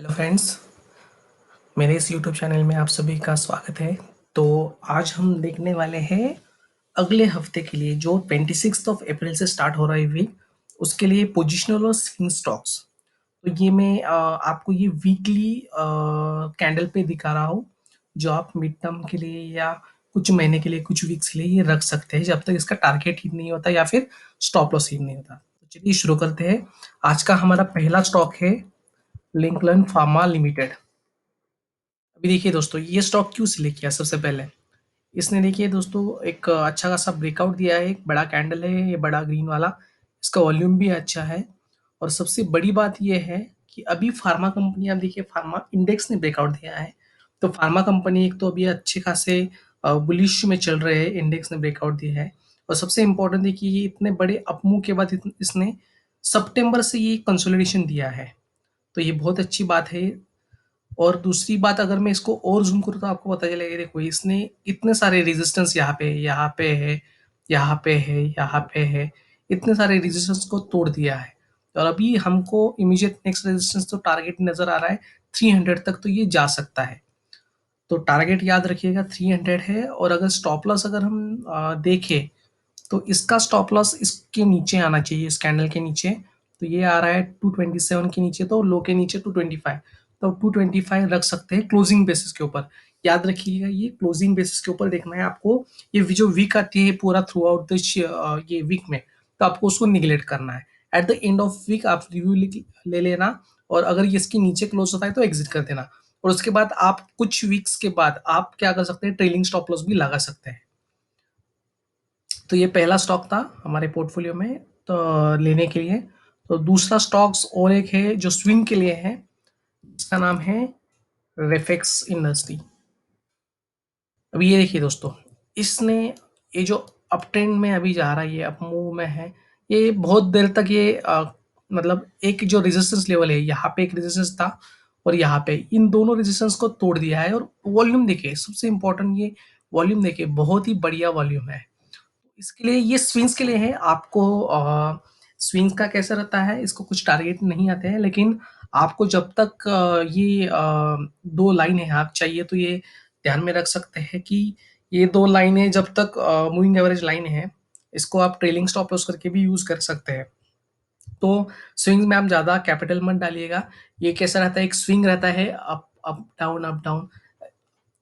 Hello friends, मेरे इस YouTube channel में आप सभी का स्वागत है। तो आज हम देखने वाले हैं अगले हफ्ते के लिए जो 26 ऑफ अप्रैल से स्टार्ट हो रहा है वीक, उसके लिए पोजिशनल और स्विंग स्टॉक्स। तो ये मैं आपको ये वीकली कैंडल पे दिखा रहा हूँ, जो आप मिड टर्म के लिए या कुछ महीने के लिए, कुछ वीक्स के लिए ये रख सकते हैं, जब तक इसका टारगेट हिट नहीं होता या फिर स्टॉप लॉस हिट नहीं होता। तो चलिए शुरू करते हैं। आज का हमारा पहला स्टॉक है लिंकलन फार्मा लिमिटेड। अभी देखिए दोस्तों, ये स्टॉक क्यों सिलेक्ट किया सबसे पहले। इसने देखिए दोस्तों एक अच्छा खासा ब्रेकआउट दिया है, एक बड़ा कैंडल है ये, बड़ा ग्रीन वाला। इसका वॉल्यूम भी अच्छा है और सबसे बड़ी बात ये है कि अभी फार्मा कंपनी, आप देखिए फार्मा इंडेक्स ने ब्रेकआउट दिया है। तो फार्मा कंपनी एक तो अभी अच्छे खासे बुलिश में चल रहे हैं, इंडेक्स ने ब्रेकआउट दिया है। और सबसे इम्पोर्टेंट देखिए, ये इतने बड़े अपमूव के बाद इसने सितंबर से ये कंसोलिडेशन दिया है, तो ये बहुत अच्छी बात है। और दूसरी बात, अगर मैं इसको और ज़ूम करूँ तो आपको पता चलेगा, देखो इसने इतने सारे रेजिस्टेंस यहाँ पे यहाँ पे है, यहाँ पे है, यहाँ पे है, इतने सारे रेजिस्टेंस को तोड़ दिया है। और अभी हमको इमीडिएट नेक्स्ट रेजिस्टेंस तो टारगेट नज़र आ रहा है 300 तक, तो ये जा सकता है। तो टारगेट याद रखिएगा 300 है। और अगर स्टॉप लॉस अगर हम देखें, तो इसका स्टॉप लॉस इसके नीचे आना चाहिए, इस कैंडल के नीचे। तो ये आ रहा है 227 के नीचे, तो लो के नीचे 225, तो 225 रख सकते हैं क्लोजिंग बेसिस के ऊपर। याद रखिएगा, ये क्लोजिंग बेसिस के ऊपर देखना है आपको। ये जो वीक आती है पूरा थ्रू आउट द ये वीक में, तो आपको उसको निगलेक्ट करना है। At the end of week आप रिव्यू ले लेना, और अगर ये इसके नीचे क्लोज होता है तो एग्जिट कर देना। और उसके बाद आप कुछ वीक्स के बाद आप क्या कर सकते हैं, ट्रेलिंग स्टॉप लॉस भी लगा सकते हैं। तो ये पहला स्टॉक था हमारे पोर्टफोलियो में तो लेने के लिए। तो दूसरा स्टॉक्स और एक है जो स्विंग के लिए है, इसका नाम है रेफेक्स इंडस्ट्री। अभी ये देखिए दोस्तों, इसने ये जो अप ट्रेंड में अभी जा रहा है, ये अप मूव में है, ये बहुत देर तक ये मतलब एक जो रेजिस्टेंस लेवल है, यहाँ पे एक रेजिस्टेंस था और यहाँ पे, इन दोनों रेजिस्टेंस को तोड़ दिया है। और वॉल्यूम देखिए, सबसे इंपॉर्टेंट ये वॉल्यूम देखिए, बहुत ही बढ़िया वॉल्यूम है। इसके लिए ये स्विंग्स के लिए है। आपको स्विंग्स का कैसा रहता है, इसको कुछ टारगेट नहीं आते हैं, लेकिन आपको जब तक ये दो लाइनें आप चाहिए, तो ये ध्यान में रख सकते हैं कि ये दो लाइनें जब तक मूविंग एवरेज लाइन है, इसको आप ट्रेलिंग स्टॉप लॉस करके भी यूज कर सकते हैं। तो स्विंग्स में आप ज़्यादा कैपिटल मत डालिएगा। ये कैसा रहता है, एक स्विंग रहता है up up down up down,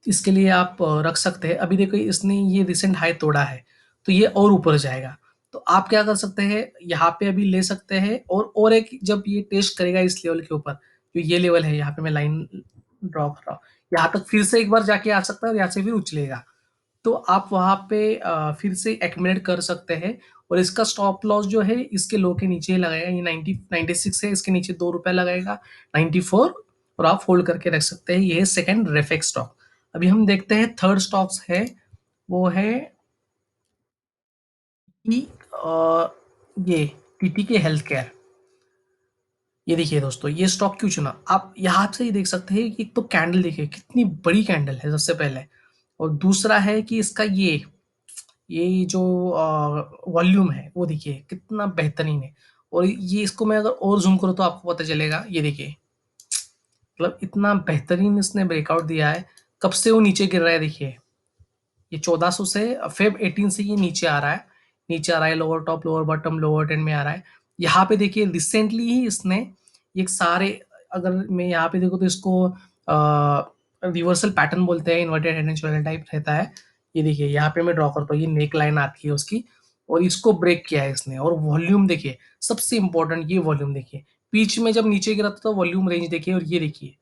इसके लिए आप रख सकते हैं। अभी देखो इसने ये रिसेंट हाई तोड़ा है, तो ये और ऊपर जाएगा। तो आप क्या कर सकते हैं, यहाँ पे अभी ले सकते हैं, और एक जब ये टेस्ट करेगा इस लेवल के ऊपर, जो ये लेवल है, यहाँ पे मैं लाइन ड्रॉ कर रहा हूँ, यहाँ तक फिर से एक बार जाके आ सकता है और यहाँ से फिर उछलेगा। तो आप वहाँ पे फिर से एक्यूमुलेट कर सकते हैं। और इसका स्टॉप लॉस जो है इसके लो के नीचे ही लगाएगा, ये 96 है, इसके नीचे ₹2 लगाएगा, 94, और आप होल्ड करके रख सकते हैं। ये है सेकंड रेफेक्स स्टॉक। अभी हम देखते हैं थर्ड स्टॉक्स है, वो है कि ये टीटीके हेल्थ केयर। ये देखिए दोस्तों, ये स्टॉक क्यों चुना, आप यहाँ से ही देख सकते हैं कि एक तो कैंडल देखिए कितनी बड़ी कैंडल है सबसे पहले, और दूसरा है कि इसका ये जो वॉल्यूम है वो देखिए कितना बेहतरीन है। और ये इसको मैं अगर और ज़ूम करूँ तो आपको पता चलेगा, ये देखिए मतलब इतना बेहतरीन इसने ब्रेकआउट दिया है। कब से वो नीचे गिर रहा है देखिए, ये 1400 से फेब 18 से ये नीचे आ रहा है, नीचे आ रहा है, lower top lower bottom lower tend में आ रहा है। यहाँ पे देखिए रिसेंटली ही इसने ये सारे, अगर मैं यहाँ पे देखूँ तो इसको रिवर्सल पैटर्न बोलते हैं, inverted head and shoulder type रहता है। ये देखिए यहाँ पे मैं ड्रॉ करता हूँ, ये नेक लाइन आती है उसकी, और इसको ब्रेक किया है इसने। और वॉल्यूम देखिए, सबसे इंपॉर्टेंट ये वॉल्यूम देखिए, बीच में जब नीचे गिरा था तो वॉल्यूम रेंज देखिए, और ये देखिए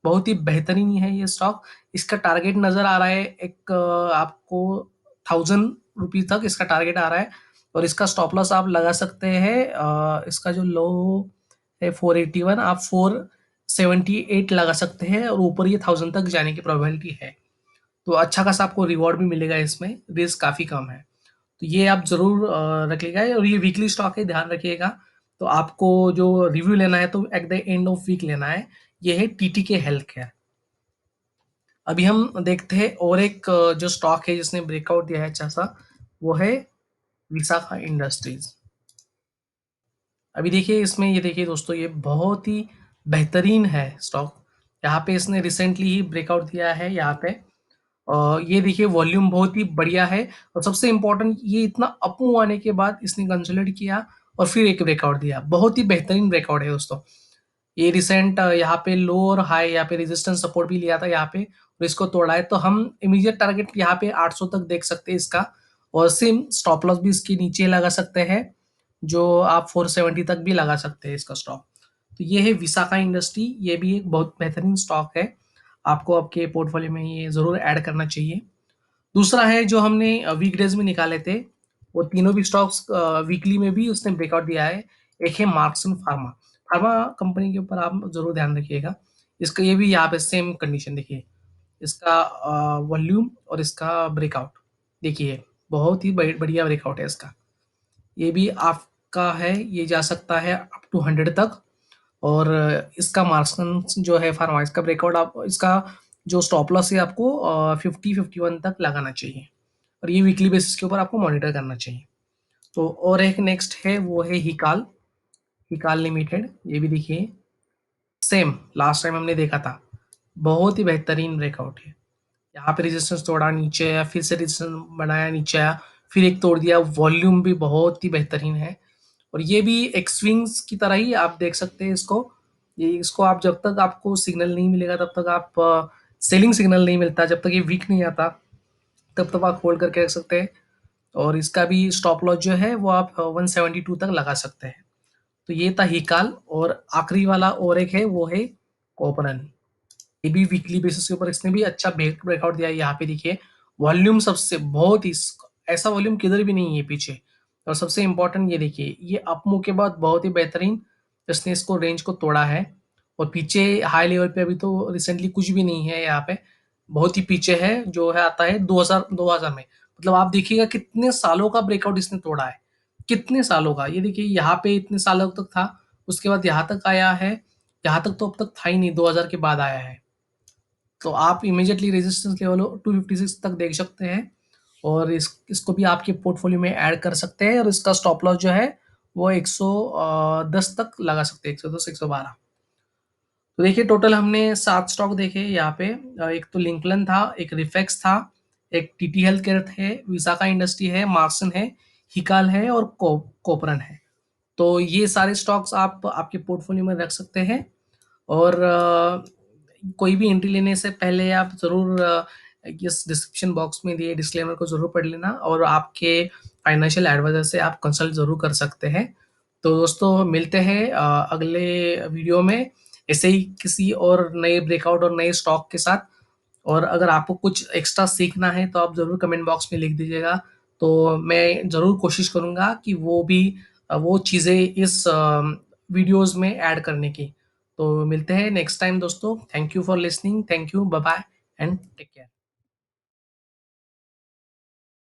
बहुत ही बेहतरीन है ये स्टॉक। इसका टारगेट नज़र आ रहा है एक आपको 1000 रुपीज़ तक इसका टारगेट आ रहा है। और इसका स्टॉप लॉस आप लगा सकते हैं, इसका जो लो है 481, आप 478 लगा सकते हैं, और ऊपर ये 1000 तक जाने की प्रोबेबिलिटी है। तो अच्छा खासा आपको रिवॉर्ड भी मिलेगा, इसमें रिस्क काफ़ी कम है। तो ये आप ज़रूर रखिएगा, और ये वीकली स्टॉक है, ध्यान रखिएगा। तो आपको जो रिव्यू लेना है तो at the end of week लेना है। ये है टीटीके हेल्थ केयर। अभी हम देखते हैं और एक जो स्टॉक है जिसने ब्रेकआउट दिया है अच्छा सा, वो है विसाखा इंडस्ट्रीज। अभी देखिए इसमें, ये देखिए दोस्तों, ये बहुत ही बेहतरीन है स्टॉक। यहाँ पे इसने रिसेंटली ही ब्रेकआउट दिया है यहाँ पे। ये देखिए वॉल्यूम बहुत ही बढ़िया है और सबसे इम्पोर्टेंट ये इतना अप मूव आने के बाद इसने कंसोलिडेट किया और फिर एक ब्रेकआउट दिया। बहुत ही बेहतरीन ब्रेकआउट है दोस्तों। ये रिसेंट यहाँ पे लो और हाई यहाँ पे रेजिस्टेंस सपोर्ट भी लिया था यहाँ पे और इसको तोड़ा है, तो हम इमीडिएट टारगेट यहाँ पे 800 तक देख सकते हैं इसका। और सेम स्टॉप लॉस भी इसके नीचे लगा सकते हैं, जो आप 470 तक भी लगा सकते हैं इसका स्टॉप। तो ये है विसाका इंडस्ट्री, ये भी एक बहुत बेहतरीन स्टॉक है, आपको आपके पोर्टफोलियो में ये ज़रूर ऐड करना चाहिए। दूसरा है जो हमने वीकडेज में निकाले थे, वो तीनों भी स्टॉक्स वीकली में भी उसने ब्रेकआउट दिया है। एक है मार्क्सन फार्मा, फार्मा कंपनी के ऊपर आप ज़रूर ध्यान रखिएगा। इसका ये भी यहाँ पे सेम कंडीशन देखिए, इसका वॉल्यूम और इसका ब्रेकआउट देखिए, बहुत ही बढ़िया ब्रेकआउट है इसका। ये भी आपका है, ये जा सकता है अप टू 100 तक। और इसका मार्क्समैन जो है फार्मा, इसका ब्रेकआउट आप इसका जो स्टॉप लॉस है आपको 50-51 तक लगाना चाहिए और ये वीकली बेसिस के ऊपर आपको मॉनिटर करना चाहिए। तो और एक नेक्स्ट है वो है हिकाल, हिकाल लिमिटेड। ये भी देखिए सेम लास्ट टाइम हमने देखा था, बहुत ही बेहतरीन ब्रेकआउट है। यहाँ पे रेजिस्टेंस तोड़ा, नीचे आया, फिर से रेजिस्टेंस बनाया, नीचे आया, फिर एक तोड़ दिया। वॉल्यूम भी बहुत ही बेहतरीन है और ये भी एक स्विंग्स की तरह ही आप देख सकते हैं इसको। ये इसको आप जब तक आपको सिग्नल नहीं मिलेगा तब तक आप सेलिंग सिग्नल नहीं मिलता, जब तक ये वीक नहीं आता तब तक आप होल्ड करके रख सकते हैं। और इसका भी स्टॉप लॉस जो है वो आप 172 तक लगा सकते हैं। तो ये था हिकाल। और आखिरी वाला और एक है वो है कॉपरन। ये भी वीकली बेसिस के ऊपर इसने भी अच्छा ब्रेकआउट दिया है। यहाँ पे देखिए वॉल्यूम सबसे बहुत ही ऐसा वॉल्यूम किधर भी नहीं है पीछे। और सबसे इम्पोर्टेंट ये देखिए, ये अप मूव के बाद बहुत ही बेहतरीन इसने इसको रेंज को तोड़ा है। और पीछे हाई लेवल पे अभी तो रिसेंटली कुछ भी नहीं है यहाँ पे, बहुत ही पीछे है, जो है आता है 2000 में। मतलब आप देखिएगा कितने सालों का ब्रेकआउट इसने तोड़ा है, कितने सालों का। ये देखिए यहाँ पे इतने सालों तक था, उसके बाद यहाँ तक आया है, यहाँ तक तो अब तक था ही नहीं, 2000 के बाद आया है। तो आप इमीडिएटली रेजिस्टेंस लेवल 256 तक देख सकते हैं और इसको भी आपके पोर्टफोलियो में ऐड कर सकते हैं। और इसका स्टॉप लॉस जो है वो 110 तक लगा सकते हैं, 110 112। तो देखिए टोटल हमने 7 स्टॉक देखे यहाँ पे। एक तो लिंकलन था, एक रिफेक्स था, एक टीटी हेल्थ केयर है, विसाका इंडस्ट्री है, मार्सन है, हिकाल है और कोपरन है। तो ये सारे स्टॉक्स आप आपके पोर्टफोलियो में रख सकते हैं। और कोई भी एंट्री लेने से पहले आप ज़रूर इस डिस्क्रिप्शन बॉक्स में दिए डिस्क्लेमर को ज़रूर पढ़ लेना और आपके फाइनेंशियल एडवाइज़र से आप कंसल्ट ज़रूर कर सकते हैं। तो दोस्तों मिलते हैं अगले वीडियो में ऐसे ही किसी और नए ब्रेकआउट और नए स्टॉक के साथ। और अगर आपको कुछ एक्स्ट्रा सीखना है तो आप ज़रूर कमेंट बॉक्स में लिख दीजिएगा, तो मैं ज़रूर कोशिश करूँगा कि वो भी वो चीज़ें इस वीडियोज़ में ऐड करने की। तो मिलते हैं नेक्स्ट टाइम दोस्तों। Thank you for listening, thank you, bye bye and take care.